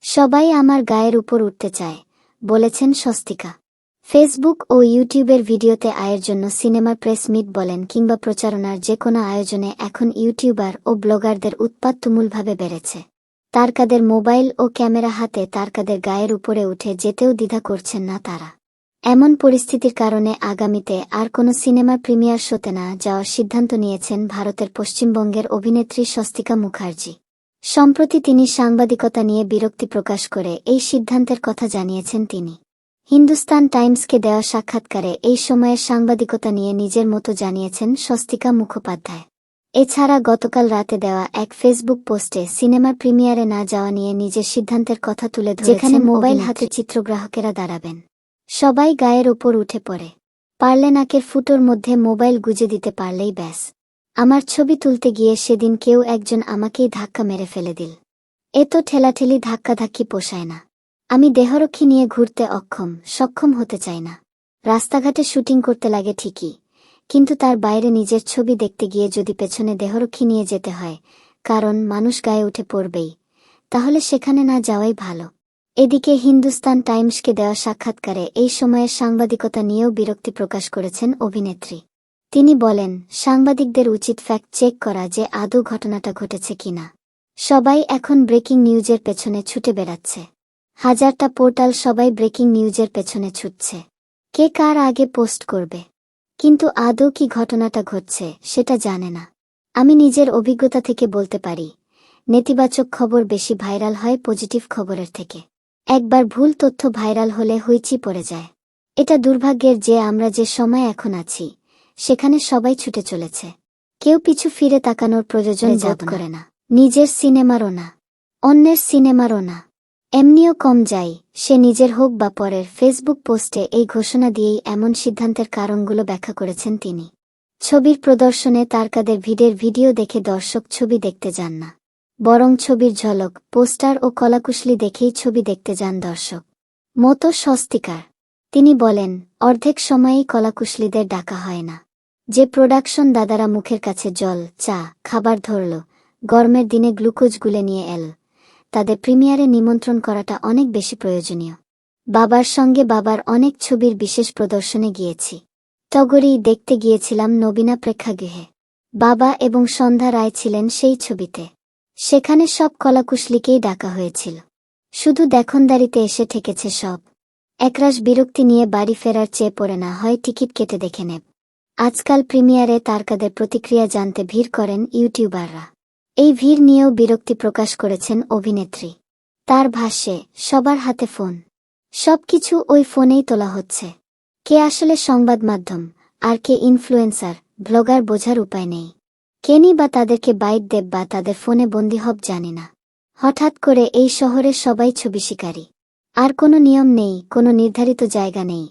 সবাই আমার গায়ের উপর উঠতে চায়, বলেছেন স্বস্তিকা। ফেসবুক ও ইউটিউবের ভিডিওতে আয়ের জন্য সিনেমার প্রেস মিট বলেন কিংবা প্রচারণার যে কোনো আয়োজনে এখন ইউটিউবার ও ব্লগারদের উৎপাত তুমুলভাবে বেড়েছে। তারকাদের মোবাইল ও ক্যামেরা হাতে তারকাদের গায়ের উপরে উঠে যেতেও দ্বিধা করছেন না তারা। এমন পরিস্থিতির কারণে আগামীতে আর কোনো সিনেমার প্রিমিয়ার শোতে না যাওয়ার সিদ্ধান্ত নিয়েছেন ভারতের পশ্চিমবঙ্গের অভিনেত্রী স্বস্তিকা মুখার্জি। সম্প্রতি তিনি সাংবাদিকতা নিয়ে বিরক্তি প্রকাশ করে এই সিদ্ধান্তের কথা জানিয়েছেন তিনি। হিন্দুস্তান টাইমসকে দেওয়া সাক্ষাৎকারে এই সময়ের সাংবাদিকতা নিয়ে নিজের মতো জানিয়েছেন স্বস্তিকা মুখোপাধ্যায়। এছাড়া গতকাল রাতে দেওয়া এক ফেসবুক পোস্টে সিনেমার প্রিমিয়ারে না যাওয়া নিয়ে নিজের সিদ্ধান্তের কথা তুলে ধরেছেন। যেখানে মোবাইল হাতে চিত্রগ্রাহকেরা দাঁড়াবেন, সবাই গায়ের ওপর উঠে পড়ে। পারলে নাকের ফুটোর মধ্যে মোবাইল গুজে দিতে পারলেই ব্যাস। আমার ছবি তুলতে গিয়ে সেদিন কেউ একজন আমাকেই ধাক্কা মেরে ফেলে দিল। এ তো ঠেলাঠেলি ধাক্কাধাক্কি পোষায় না। আমি দেহরক্ষী নিয়ে ঘুরতে সক্ষম হতে চাই না। রাস্তাঘাটে শুটিং করতে লাগে ঠিকই, কিন্তু তার বাইরে নিজের ছবি দেখতে গিয়ে যদি পেছনে দেহরক্ষী নিয়ে যেতে হয়, কারণ মানুষ গায়ে উঠে পড়বেই, তাহলে সেখানে না যাওয়াই ভালো। এদিকে হিন্দুস্তান টাইমসকে দেওয়া সাক্ষাৎকারে এই সময়ের সাংবাদিকতা নিয়েও বিরক্তি প্রকাশ করেছেন অভিনেত্রী। তিনি বলেন, সাংবাদিকদের উচিত ফ্যাক্ট চেক করা যে আদৌ ঘটনাটা ঘটেছে কিনা। সবাই এখন ব্রেকিং নিউজের পেছনে ছুটে বেড়াচ্ছে। হাজারটা পোর্টাল সবাই ব্রেকিং নিউজের পেছনে ছুটছে, কে কার আগে পোস্ট করবে, কিন্তু আদৌ কি ঘটনাটা ঘটছে সেটা জানে না। আমি নিজের অভিজ্ঞতা থেকে বলতে পারি, নেতিবাচক খবর বেশি ভাইরাল হয় পজিটিভ খবরের থেকে। একবার ভুল তথ্য ভাইরাল হলে হইচি পড়ে যায়। এটা দুর্ভাগ্যের যে আমরা যে সময় এখন আছি, সেখানে সবাই ছুটে চলেছে। কেউ পিছু ফিরে তাকানোর প্রয়োজন বোধ করে না। নিজের সিনেমারও না, অন্যের সিনেমারও না। এমনিও কম যাই, সে নিজের হোক বা পরের। ফেসবুক পোস্টে এই ঘোষণা দিয়েই এমন সিদ্ধান্তের কারণগুলো ব্যাখ্যা করেছেন তিনি। ছবির প্রদর্শনে তারকাদের ভিড়ের ভিডিও দেখে দর্শক ছবি দেখতে যান না, বরং ছবির ঝলক, পোস্টার ও কলাকুশলী দেখেই ছবি দেখতে যান দর্শক। মতো স্বস্তিকার। তিনি বলেন, অর্ধেক সময়েই কলাকুশলীদের ডাকা হয় না। যে প্রোডাকশন দাদারা মুখের কাছে জল, চা, খাবার ধরল, গরমের দিনে গ্লুকোজ গুলে নিয়ে এল, তাদের প্রিমিয়ারে নিমন্ত্রণ করাটা অনেক বেশি প্রয়োজনীয়। বাবার সঙ্গে বাবার অনেক ছবির বিশেষ প্রদর্শনে গিয়েছি। টগরী দেখতে গিয়েছিলাম নবীনা প্রেক্ষাগৃহে। বাবা এবং সন্ধ্যা রায় ছিলেন সেই ছবিতে। সেখানে সব কলাকুশলীকেই ডাকা হয়েছিল। শুধু দেখনদারিতে এসে ঠেকেছে সব। একরাশ বিরক্তি নিয়ে বাড়ি ফেরার চেয়ে পড়ে না হয় টিকিট কেটে দেখে নেব। আজকাল প্রিমিয়ারে তারকাদের প্রতিক্রিয়া জানতে ভিড় করেন ইউটিউবাররা। এই ভিড় নিয়েও বিরক্তি প্রকাশ করেছেন অভিনেত্রী। তার ভাষ্যে, সবার হাতে ফোন, সবকিছু ওই ফোনেই তোলা হচ্ছে। কে আসলে সংবাদ মাধ্যম আর কে ইনফ্লুয়েন্সার, ব্লগার বোঝার উপায় নেই। কেনি বা তাদেরকে বাইট দেব বা তাদের ফোনে বন্দী হব জানি না। হঠাৎ করে এই শহরে সবাই ছবি শিকারী। আর কোনো নিয়ম নেই, কোনো নির্ধারিত জায়গা নেই।